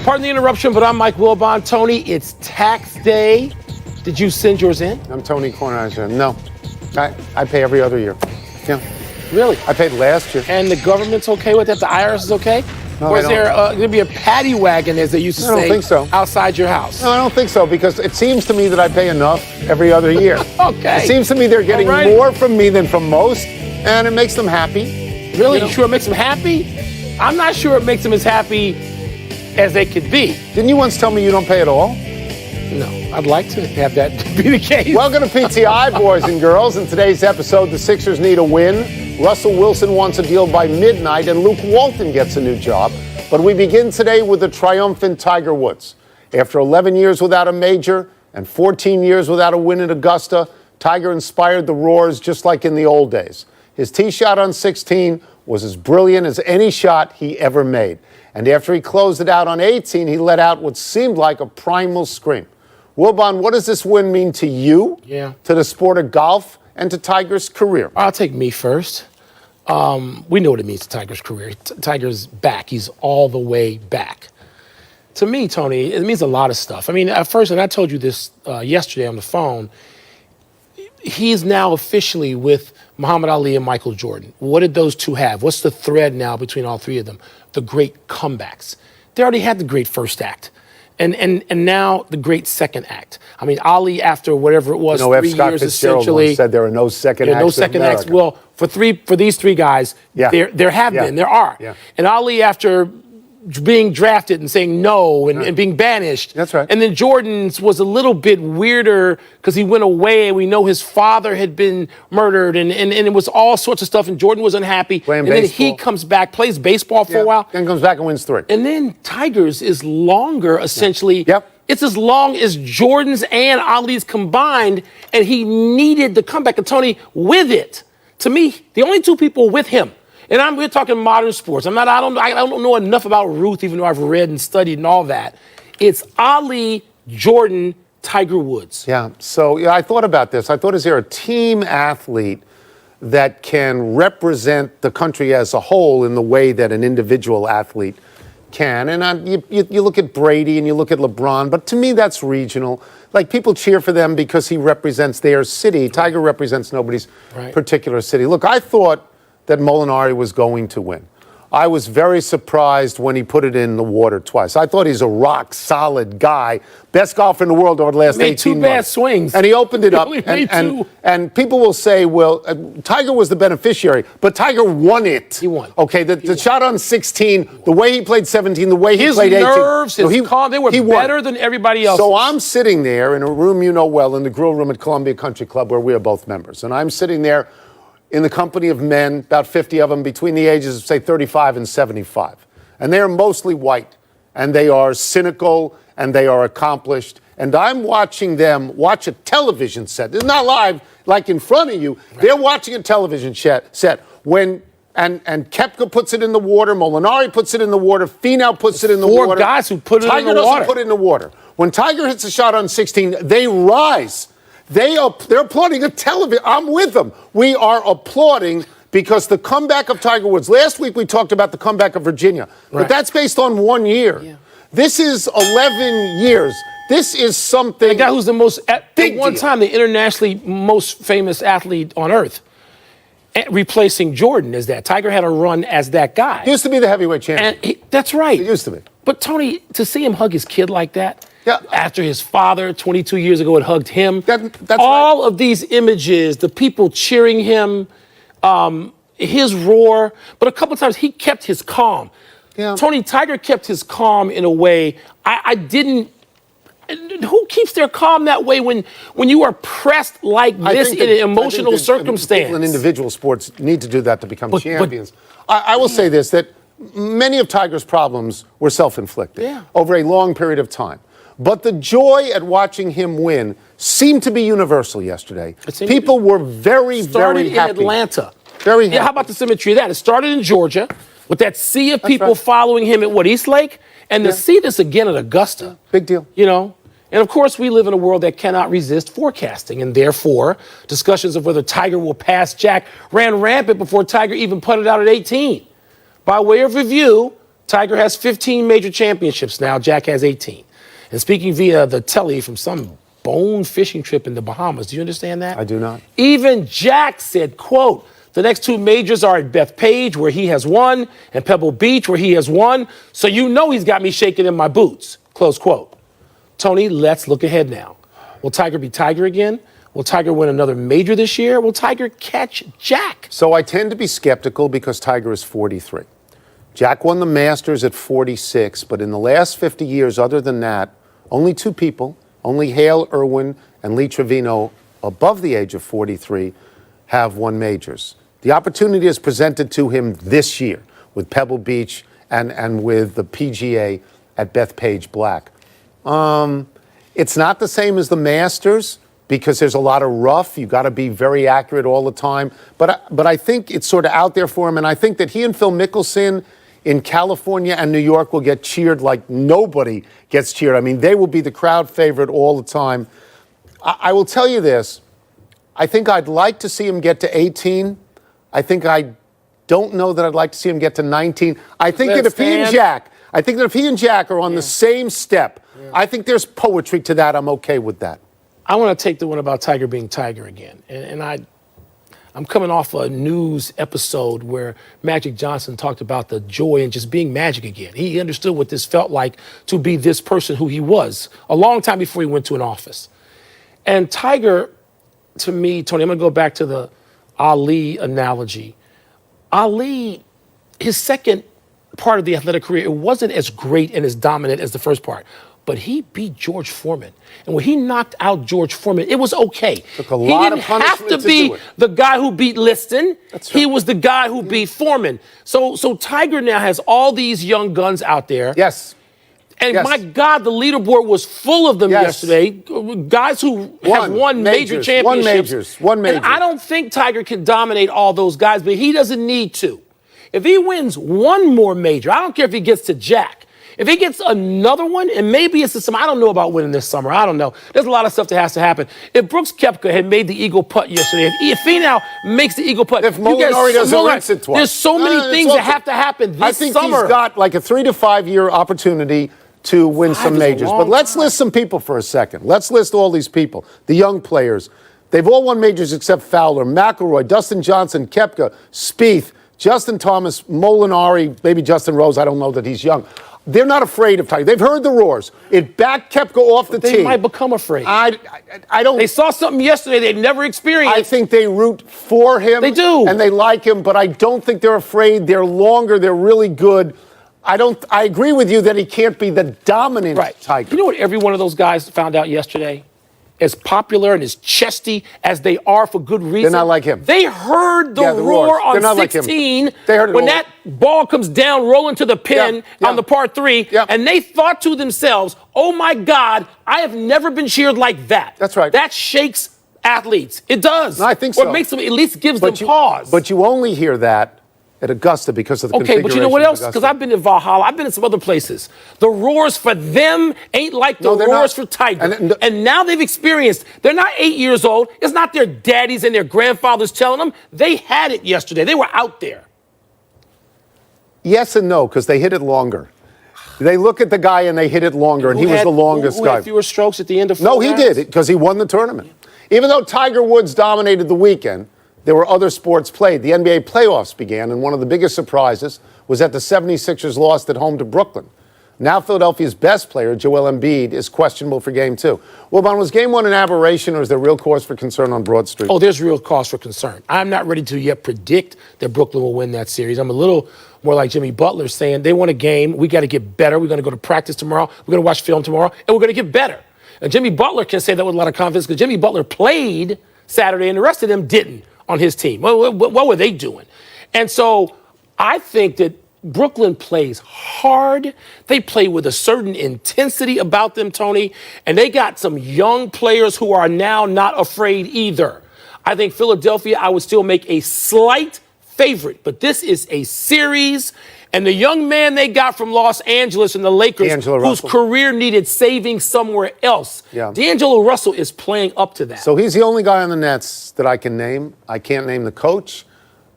Pardon the interruption, but I'm Mike Wilbon. Tony, it's tax day. Did you send yours in? I'm Tony Kornheiser. No, I pay every other year. Yeah. Really? I paid last year. And the government's okay with that? The IRS is okay? No, or is there going to be a paddy wagon, as they used to say, I don't think so. outside your house? No, I don't think so, because it seems to me that I pay enough every other year. Okay. It seems to me they're getting more from me than from most, and it makes them happy. Really? You sure it makes them happy? I'm not sure it makes them as happy as they could be. Didn't you once tell me you don't pay at all? No, I'd like to have that be the case. Welcome to PTI, boys and girls. In today's episode, the Sixers need a win. Russell Wilson wants a deal by midnight, and Luke Walton gets a new job. But we begin today with the triumphant Tiger Woods. After 11 years without a major and 14 years without a win at Augusta, Tiger inspired the roars just like in the old days. His tee shot on 16 was as brilliant as any shot he ever made. And after he closed it out on 18, he let out what seemed like a primal scream. Wilbon, what does this win mean to you, to the sport of golf, and to Tiger's career? I'll take me first. We know what it means to Tiger's career. Tiger's back. He's all the way back. To me, Tony, it means a lot of stuff. I mean, at first, and I told you this yesterday on the phone, he's now officially with Muhammad Ali and Michael Jordan. What did those two have? What's the thread now between all three of them? The great comebacks. They already had the great first act. And now the great second act. I mean, Ali, after whatever it was, 3 F. Scott years Fitzgerald essentially. once said there are no second acts. No second acts. Well, for these three guys, there have been, there are. Yeah. And Ali, after being drafted and saying no and being banished. That's right. And then Jordan's was a little bit weirder because he went away and we know his father had been murdered and it was all sorts of stuff and Jordan was unhappy. Playing and baseball. then he comes back, plays baseball for a while. Then comes back and wins 3. And then Tiger's is longer, essentially. Yep. It's as long as Jordan's and Ali's combined, and he needed the comeback. And Tony, with it, to me, the only two people with him, and we're talking modern sports. I don't know enough about Ruth, even though I've read and studied and all that. It's Ali, Jordan, Tiger Woods. Yeah. So I thought about this. I thought, is there a team athlete that can represent the country as a whole in the way that an individual athlete can? And you look at Brady and you look at LeBron, but to me that's regional. Like, people cheer for them because he represents their city. Tiger represents nobody's particular city. Look, I thought that Molinari was going to win. I was very surprised when he put it in the water twice. I thought he's a rock-solid guy. Best golfer in the world over the last 18 months. He made 2 bad swings. And he opened it up. And people will say, well, Tiger was the beneficiary, but Tiger won it. He won. Okay, the shot on 16, the way he played 17, the way he played 18. His nerves, his calm, they were better than everybody else. So I'm sitting there in a room you know well, in the grill room at Columbia Country Club, where we are both members. And I'm sitting there in the company of men, about 50 of them, between the ages of, say, 35 and 75. And they are mostly white, and they are cynical, and they are accomplished. And I'm watching them watch a television set. It's not live, like in front of you. Right. They're watching a television set. And Koepka puts it in the water, Molinari puts it in the water, Finau puts it in the water. 4 guys who put it in the water. Tiger doesn't put it in the water. When Tiger hits a shot on 16, they rise. They're applauding a television. I'm with them. We are applauding because the comeback of Tiger Woods. Last week we talked about the comeback of Virginia, but that's based on 1 year. Yeah. This is 11 years. This is something. The guy who's the most, at one time, the internationally most famous athlete on earth, replacing Jordan as that. Tiger had a run as that guy. He used to be the heavyweight champion. That's right. He used to be. But Tony, to see him hug his kid like that. Yeah. After his father, 22 years ago, had hugged him. That's all of these images, the people cheering him, his roar. But a couple of times he kept his calm. Yeah. Tony, Tiger kept his calm in a way I didn't. Who keeps their calm that way when you are pressed like this in an emotional circumstance? People in individual sports need to do that to become champions. I will say this, that many of Tiger's problems were self-inflicted over a long period of time. But the joy at watching him win seemed to be universal yesterday. People were very, very happy. Started in Atlanta. Very happy. Yeah, how about the symmetry of that? It started in Georgia with that sea of people following him at East Lake, and to see this again at Augusta. Big deal. You know? And of course, we live in a world that cannot resist forecasting, and therefore, discussions of whether Tiger will pass Jack ran rampant before Tiger even putted out at 18. By way of review, Tiger has 15 major championships now. Jack has 18. And speaking via the telly from some bone fishing trip in the Bahamas, do you understand that? I do not. Even Jack said, quote, the next two majors are at Bethpage, where he has won, and Pebble Beach, where he has won. So you know he's got me shaking in my boots, close quote. Tony, let's look ahead now. Will Tiger be Tiger again? Will Tiger win another major this year? Will Tiger catch Jack? So I tend to be skeptical because Tiger is 43. Jack won the Masters at 46, but in the last 50 years, other than that, only two people, only Hale Irwin and Lee Trevino above the age of 43, have won majors. The opportunity is presented to him this year with Pebble Beach and with the PGA at Bethpage Black. It's not the same as the Masters because there's a lot of rough. You got to be very accurate all the time. But I think it's sort of out there for him, and I think that he and Phil Mickelson in California and New York will get cheered like nobody gets cheered. I mean, they will be the crowd favorite all the time. I will tell you this. I think I'd like to see him get to 18. I think I don't know that I'd like to see him get to 19. I think that if he and Jack are on the same step, I think there's poetry to that. I'm okay with that. I want to take the one about Tiger being Tiger again. And I'm coming off a news episode where Magic Johnson talked about the joy in just being Magic again. He understood what this felt like to be this person who he was a long time before he went to an office. And Tiger, to me, Tony, I'm going to go back to the Ali analogy. Ali, his second part of the athletic career, it wasn't as great and as dominant as the first part. But he beat George Foreman. And when he knocked out George Foreman, it was okay. Took a lot of punishment he didn't have to be the guy who beat Liston. That's right. He was the guy who beat Foreman. So Tiger now has all these young guns out there. Yes. And my God, the leaderboard was full of them yesterday. Guys who have won major championships. One major. And I don't think Tiger can dominate all those guys, but he doesn't need to. If he wins one more major, I don't care if he gets to Jack. If he gets another one, and maybe it's the summer, I don't know about winning this summer. I don't know. There's a lot of stuff that has to happen. If Brooks Koepka had made the eagle putt yesterday, if he now makes the eagle putt, if Molinari doesn't rinse it twice, there's so many things that have to happen this summer. I think he's got like a 3 to 5 year opportunity to win some majors. But let's list some people for a second. Let's list all these people, the young players. They've all won majors except Fowler, McIlroy, Dustin Johnson, Koepka, Spieth, Justin Thomas, Molinari, maybe Justin Rose. I don't know that he's young. They're not afraid of Tiger. They've heard the roars. It backed Koepka off the tee. They might become afraid. I don't. They saw something yesterday they'd never experienced. I think they root for him. They do. And they like him, but I don't think they're afraid. They're longer. They're really good. I agree with you that he can't be the dominant Tiger. You know what every one of those guys found out yesterday? As popular and as chesty as they are for good reason. They're not like him. They heard the roar on 16 when that ball comes down rolling to the pin on the par 3, and they thought to themselves, oh my God, I have never been cheered like that. That's right. That shakes athletes. It does. No, I think so. Or it makes them, at least gives them pause. But you only hear that at Augusta because of the configuration. Okay, but you know what else? Because I've been in Valhalla. I've been in some other places. The roars for them ain't like the roars for Tiger. And now they've experienced. They're not 8 years old. It's not their daddies and their grandfathers telling them. They had it yesterday. They were out there. Yes and no, because they hit it longer. They look at the guy and they hit it longer, and he was the longest guy. Who had fewer strokes at the end of 4 No, he did, because he won the tournament. Even though Tiger Woods dominated the weekend, there were other sports played. The NBA playoffs began, and one of the biggest surprises was that the 76ers lost at home to Brooklyn. Now Philadelphia's best player, Joel Embiid, is questionable for Game 2. Well, Bon, was Game 1 an aberration, or is there real cause for concern on Broad Street? Oh, there's real cause for concern. I'm not ready to yet predict that Brooklyn will win that series. I'm a little more like Jimmy Butler saying they won a game. We got to get better. We're going to go to practice tomorrow. We're going to watch film tomorrow, and we're going to get better. And Jimmy Butler can say that with a lot of confidence because Jimmy Butler played Saturday, and the rest of them didn't on his team. What were they doing? And so I think that Brooklyn plays hard. They play with a certain intensity about them, Tony. And they got some young players who are now not afraid either. I think Philadelphia, I would still make a slight favorite. But this is a series. And the young man they got from Los Angeles and the Lakers, whose career needed saving somewhere else. D'Angelo Russell is playing up to that. So he's the only guy on the Nets that I can name. I can't name the coach.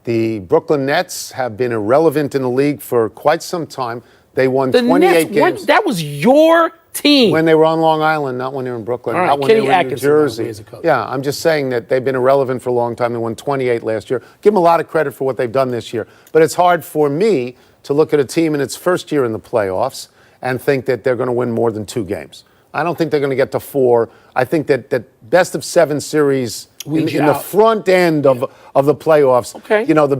The Brooklyn Nets have been irrelevant in the league for quite some time. They won The 28 Nets, games. that was your team. When they were on Long Island, not when they were in Brooklyn, All right, not when Kenny they were in New Atkinson, by the way, Jersey. is a coach. Yeah, I'm just saying that they've been irrelevant for a long time. They won 28 last year. Give them a lot of credit for what they've done this year. But it's hard for me to look at a team in its first year in the playoffs and think that they're going to win more than 2 games. I don't think they're going to get to 4. I think that best of 7 series in the front end of the playoffs, Okay. you know, the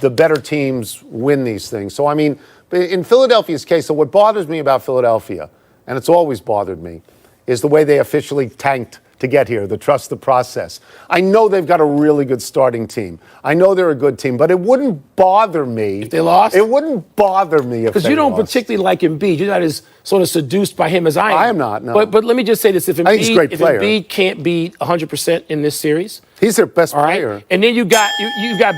better teams win these things. So, I mean, in Philadelphia's case, so what bothers me about Philadelphia, and it's always bothered me, is the way they officially tanked to get here, the trust the process. I know they've got a really good starting team. I know they're a good team, but it wouldn't bother me if they lost. It wouldn't bother me if they because you don't lost. particularly like Embiid. You're not as sort of seduced by him as I am. I am not, no. But let me just say this: if I think he's a great player. Embiid can't be 100% in this series, he's their best all right? player. And then you got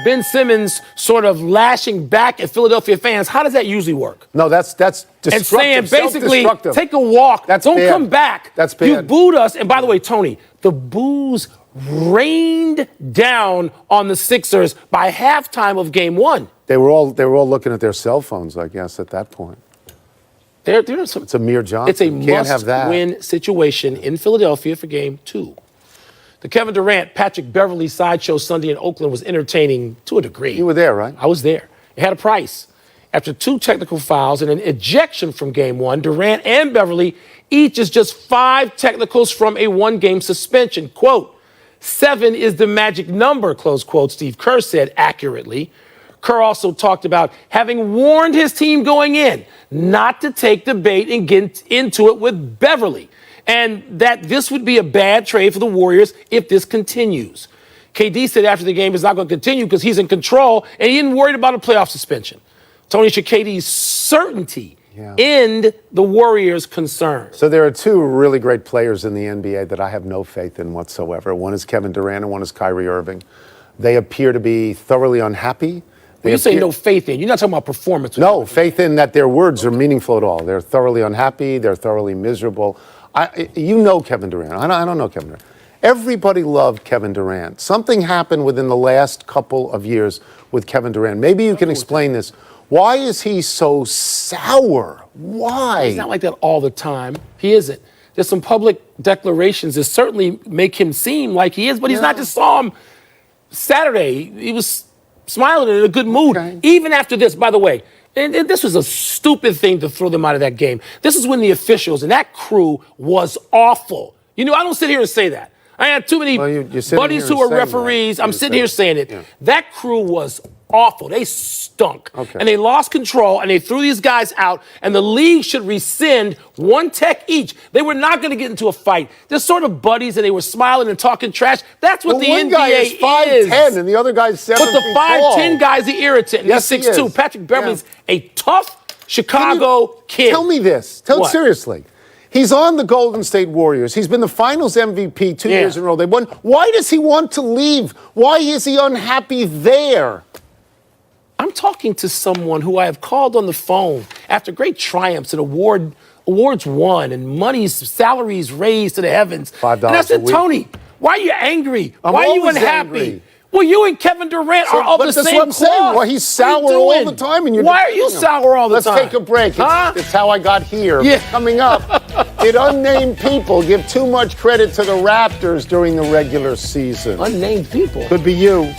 Ben Simmons sort of lashing back at Philadelphia fans. How does that usually work? No, that's destructive. And saying basically, self-destructive. take a walk. That's don't bad. come back. That's bad. You booed us. And by the way, Tony, the boos rained down on the Sixers by halftime of Game 1. They were all looking at their cell phones, I guess, at that point. It's Amir Johnson. It's a Can't have that. must-win situation in Philadelphia for Game 2. The Kevin Durant, Patrick Beverley sideshow Sunday in Oakland was entertaining to a degree. You were there, right? I was there. It had a price. After 2 technical fouls and an ejection from Game 1, Durant and Beverley each is just 5 technicals from a 1-game suspension. Quote, 7 is the magic number, close quote, Steve Kerr said accurately. Kerr also talked about having warned his team going in not to take the bait and get into it with Beverley, and that this would be a bad trade for the Warriors if this continues. KD said after the game it's not going to continue because he's in control and he isn't worried about a playoff suspension. Tony, should KD's certainty end the Warriors' concern? So there are 2 really great players in the NBA that I have no faith in whatsoever. One is Kevin Durant and one is Kyrie Irving. They appear to be thoroughly unhappy. When you say no faith in, you're not talking about performance. No, faith in that their words are meaningful at all. They're thoroughly unhappy. They're thoroughly miserable. You know Kevin Durant. I don't know Kevin Durant. Everybody loved Kevin Durant. Something happened within the last couple of years with Kevin Durant. Maybe you can explain this. Why is he so sour? Why? He's not like that all the time. He isn't. There's some public declarations that certainly make him seem like he is, but he's not. Just saw him Saturday. He was smiling and in a good mood. Okay. Even after this, by the way, and this was a stupid thing to throw them out of that game. This is when the officials and that crew was awful. You know, I don't sit here and say that. I had too many buddies who are referees. I'm sitting here saying it. Yeah. That crew was awful. They stunk. Okay. And they lost control, and they threw these guys out, and the league should rescind 1 tech each. They were not going to get into a fight. They're sort of buddies, and they were smiling and talking trash. That's what the NBA guy is 5'10", and the other guy's 7 feet tall. But the 5'10" guy's the irritant, and yes, he's 6'2". Patrick Beverley's a tough Chicago kid. Tell me this. Seriously. He's on the Golden State Warriors. He's been the Finals MVP 2 years in a row. They won. Why does he want to leave? Why is he unhappy there? I'm talking to someone who I have called on the phone after great triumphs and awards won and salaries raised to the heavens. $5 and I said, a week. Tony, why are you angry? Why are you unhappy? Angry. Well, you and Kevin Durant are of the same cloth. Saying. Well, he's sour all the time. And why are you sour all the time? Let's take a break. It's how I got here. Yeah. Coming up, did unnamed people give too much credit to the Raptors during the regular season? Unnamed people? Could be you.